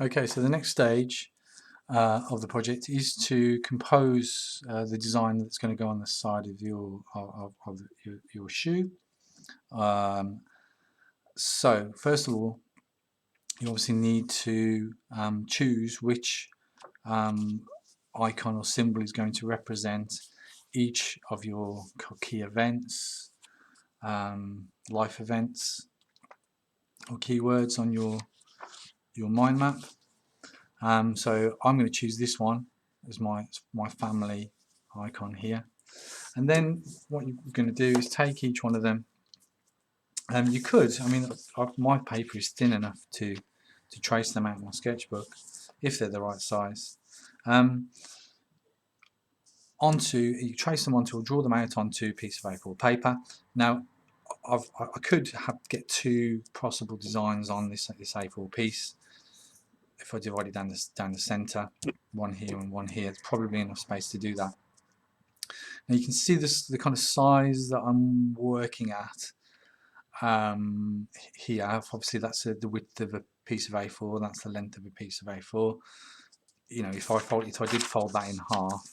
Okay, so the next stage of the project is to compose the design that's going to go on the side of your shoe. Um, so first of all, you obviously need to choose which um, icon or symbol is going to represent each of your key events, life events, or keywords on your mind map. So I'm going to choose this one as my family icon here. And then what you're going to do is take each one of them. You could, I mean, my paper is thin enough to trace them out in my sketchbook if they're the right size. You trace them onto or draw them out onto a piece of A4 paper. Now, I could get two possible designs on this A4 piece. If I divide it down the center, one here and one here, there's probably enough space to do that. Now you can see the kind of size that I'm working at here. Obviously that's the width of a piece of A4, that's the length of a piece of A4. You know, if I did fold that in half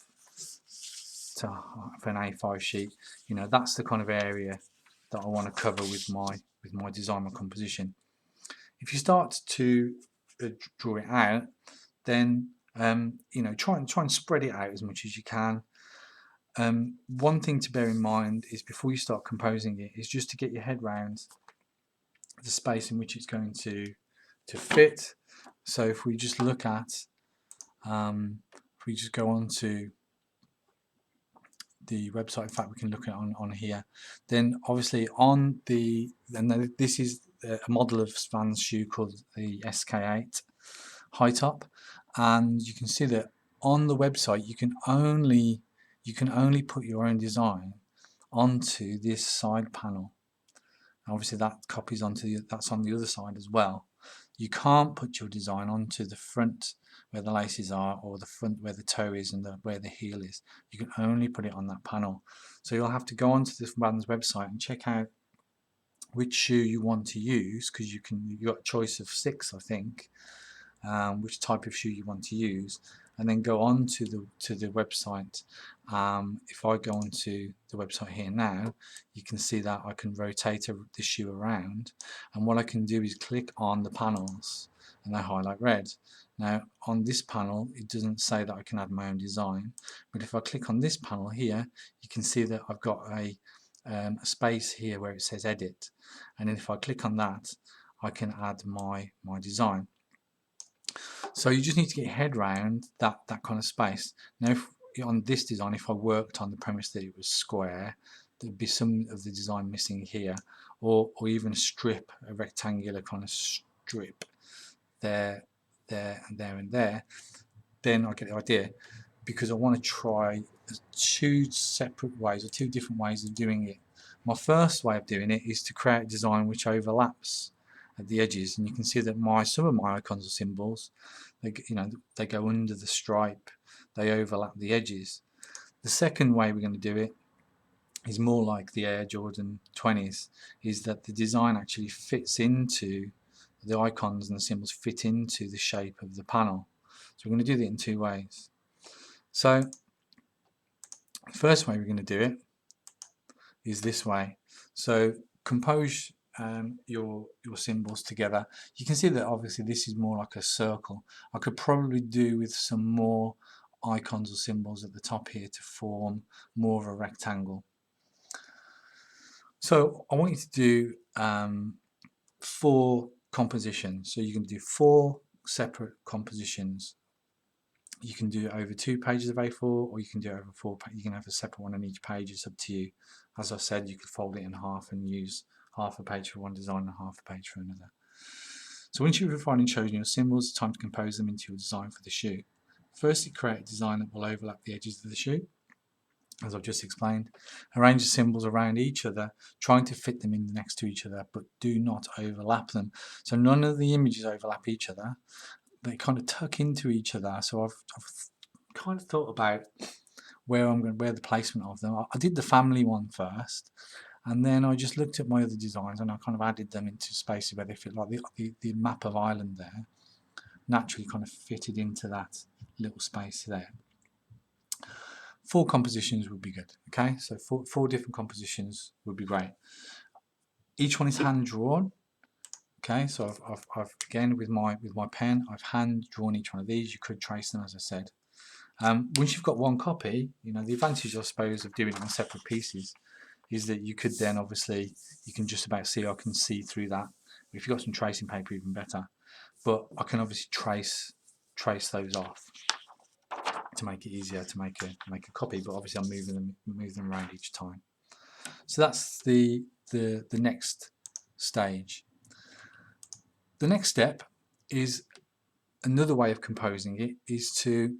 for an A5 sheet, you know, that's the kind of area that I want to cover with my design, my composition. If you start to draw it out, then you know, try and spread it out as much as you can. One thing to bear in mind is before you start composing it is just to get your head around the space in which it's going to fit. So if we just look at, if we just go on to the website, in fact we can look at it on here, then obviously on the, and this is a model of Svan's shoe called the SK8 high top, and you can see that on the website you can only put your own design onto this side panel. Obviously that copies onto that's on the other side as well. You can't put your design onto the front where the laces are, or the front where the toe is and where the heel is. You can only put it on that panel. So you'll have to go onto this brand's website and check out which shoe you want to use, because you've got a choice of 6, I think, which type of shoe you want to use, and then go on to the website. If I go onto the website here now, you can see that I can rotate the shoe around, and what I can do is click on the panels and they highlight red. Now on this panel it doesn't say that I can add my own design, but if I click on this panel here, you can see that I've got a space here where it says edit, and then if I click on that I can add my design. So you just need to get your head around that kind of space. Now on this design, if I worked on the premise that it was square, there'd be some of the design missing here, or even a rectangular kind of strip there, and there, then I get the idea, because I want to try two separate ways or two different ways of doing it. My first way of doing it is to create a design which overlaps at the edges, and you can see that some of my icons or symbols, they go under the stripe, they overlap the edges. The second way we're going to do it is more like the Air Jordan 20s, is that the design actually fits into the icons, and the symbols fit into the shape of the panel. So we're going to do that in 2 ways. So the first way we're going to do it is this way. So compose your symbols together. You can see that obviously this is more like a circle. I could probably do with some more icons or symbols at the top here to form more of a rectangle. So I want you to do 4 compositions. So you can do 4 separate compositions. You can do it over 2 pages of A4, or you can do it over 4 pages. You can have a separate one on each page. It's up to you. As I said, you could fold it in half and use half a page for one design and half a page for another. So once you've refined and chosen your symbols, it's time to compose them into your design for the shoe. Firstly, create a design that will overlap the edges of the shoe, as I've just explained. Arrange the symbols around each other, trying to fit them in next to each other, but do not overlap them. So none of the images overlap each other. They kind of tuck into each other. So I've kind of thought about where the placement of them. I did the family one first, and then I just looked at my other designs and I kind of added them into spaces where they fit, like the map of Ireland there. naturally kind of fitted into that little space there. 4 compositions would be good. Okay, so four different compositions would be great. Each one is hand drawn. Okay, so I've again with my pen, I've hand drawn each one of these. You could trace them, as I said. Once you've got one copy, you know, the advantage, I suppose, of doing it on separate pieces is that you could then obviously, you can just about see, I can see through that. If you've got some tracing paper, even better. But I can obviously trace those off to make it easier to make a copy. But obviously, I'm moving them around each time. So that's the next stage. The next step is another way of composing it is to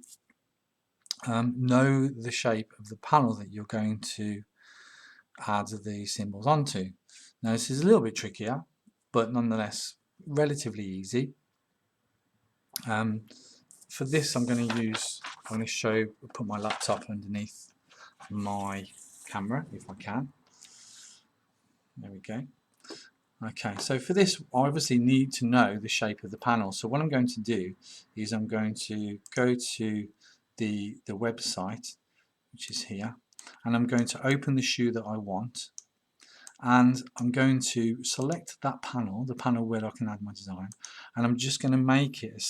know the shape of the panel that you're going to add the symbols onto. Now this is a little bit trickier, but nonetheless relatively easy. For this I'm going to put my laptop underneath my camera if I can. There we go. Okay, so for this I obviously need to know the shape of the panel. So what I'm going to do is I'm going to go to the website, which is here, and I'm going to open the shoe that I want, and I'm going to select that panel, the panel where I can add my design, and I'm just going to make it a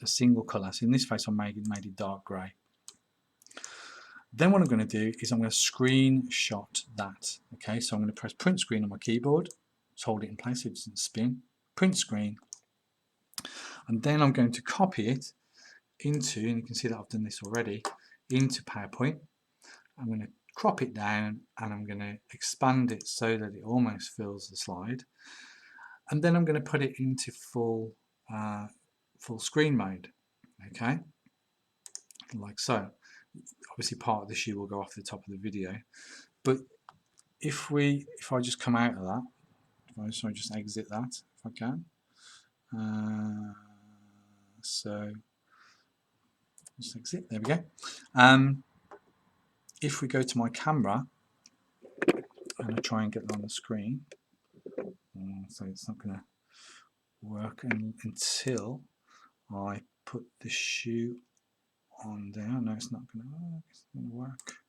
single colour. So in this case I made it dark grey. Then what I'm going to do is I'm going to screenshot that. Okay, so I'm going to press print screen on my keyboard, just hold it in place so it doesn't spin, print screen, and then I'm going to copy it into, and you can see that I've done this already, into PowerPoint. I'm going to crop it down and I'm going to expand it so that it almost fills the slide, and then I'm going to put it into full screen mode. Okay, like so. Obviously part of the shoe will go off the top of the video, but if I just come out of that, if I just exit that if I can, so just exit, there we go. If we go to my camera and I try and get that on the screen, so it's not going to work until I put the shoe on there. No, it's not going to work.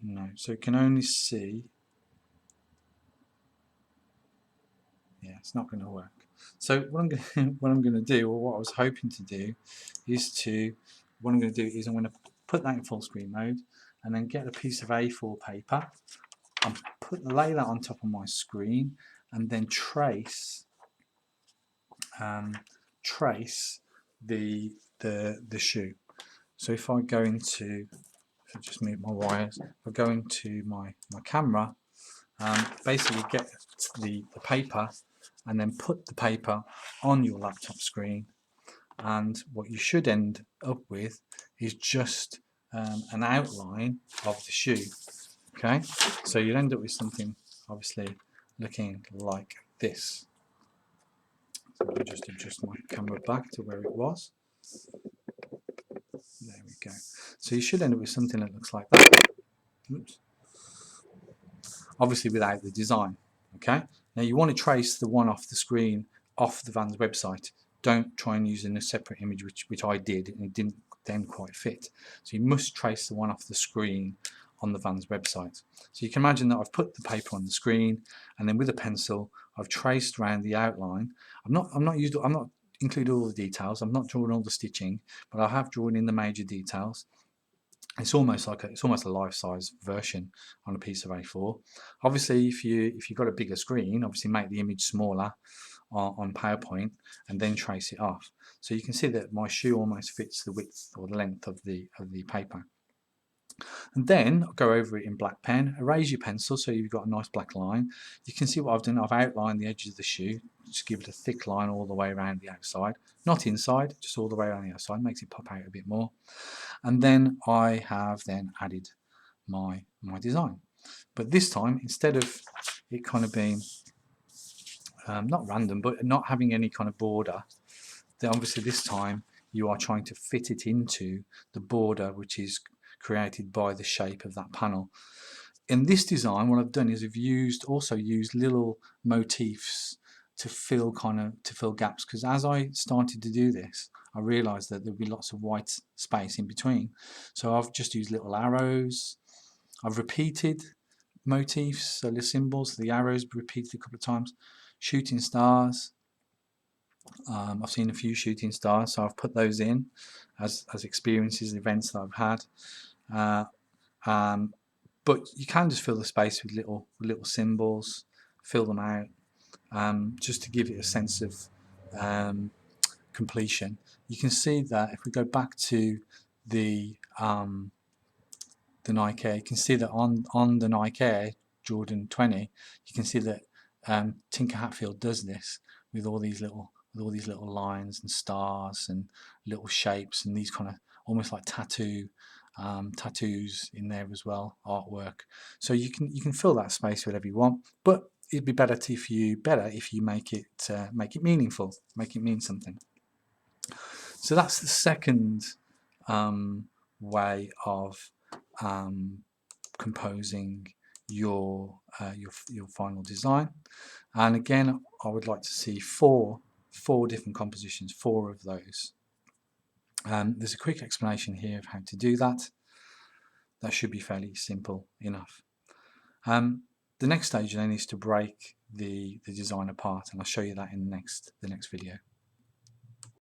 No, so you can only see. Yeah, it's not going to work. So what I'm going to do, or what I was hoping to do, is I'm going to put that in full screen mode, and then get a piece of A4 paper and lay that on top of my screen, and then trace the shoe. So if I go into, if I just move my wires, if I go into my camera, basically get the paper and then put the paper on your laptop screen, and what you should end up with is just an outline of the shoe. Okay, so you'd end up with something obviously looking like this. So I'll just adjust my camera back to where it was. There we go. So you should end up with something that looks like that. Oops. Obviously without the design. Okay, now you want to trace the one off the screen off the Vans website. Don't try and use a separate image, which I did, and it didn't then quite fit. So you must trace the one off the screen on the Vans website. So you can imagine that I've put the paper on the screen, and then with a pencil I've traced around the outline. I'm not included all the details. I'm not drawing all the stitching, but I have drawn in the major details. It's almost a life-size version on a piece of A4. Obviously, if you've got a bigger screen, obviously make the image smaller on PowerPoint and then trace it off. So you can see that my shoe almost fits the width or the length of the paper. And then I'll go over it in black pen, erase your pencil so you've got a nice black line. You can see what I've done. I've outlined the edges of the shoe, just give it a thick line all the way around the outside, not inside, just all the way around the outside, makes it pop out a bit more. And then I have then added my design. But this time, instead of it kind of being not random, but not having any kind of border, then obviously this time you are trying to fit it into the border which is created by the shape of that panel. In this design, what I've done is I've also used little motifs to fill gaps, because as I started to do this, I realized that there'd be lots of white space in between. So I've just used little arrows. I've repeated motifs, so the symbols, the arrows repeated a couple of times. Shooting stars. I've seen a few shooting stars, so I've put those in as experiences, events that I've had. But you can just fill the space with little symbols, fill them out, just to give it a sense of completion. You can see that if we go back to the Nike Air, you can see that on the Nike Air Jordan 20, you can see that Tinker Hatfield does this with all these little lines and stars and little shapes and these kind of almost like tattoos in there as well, artwork. So you can fill that space whatever you want, but it'd be better if you make it meaningful, make it mean something. So that's the second way of composing your final design. And again, I would like to see four different compositions, 4 of those. There's a quick explanation here of how to do that. That should be fairly simple enough. The next stage then is to break the design apart, and I'll show you that in the next video.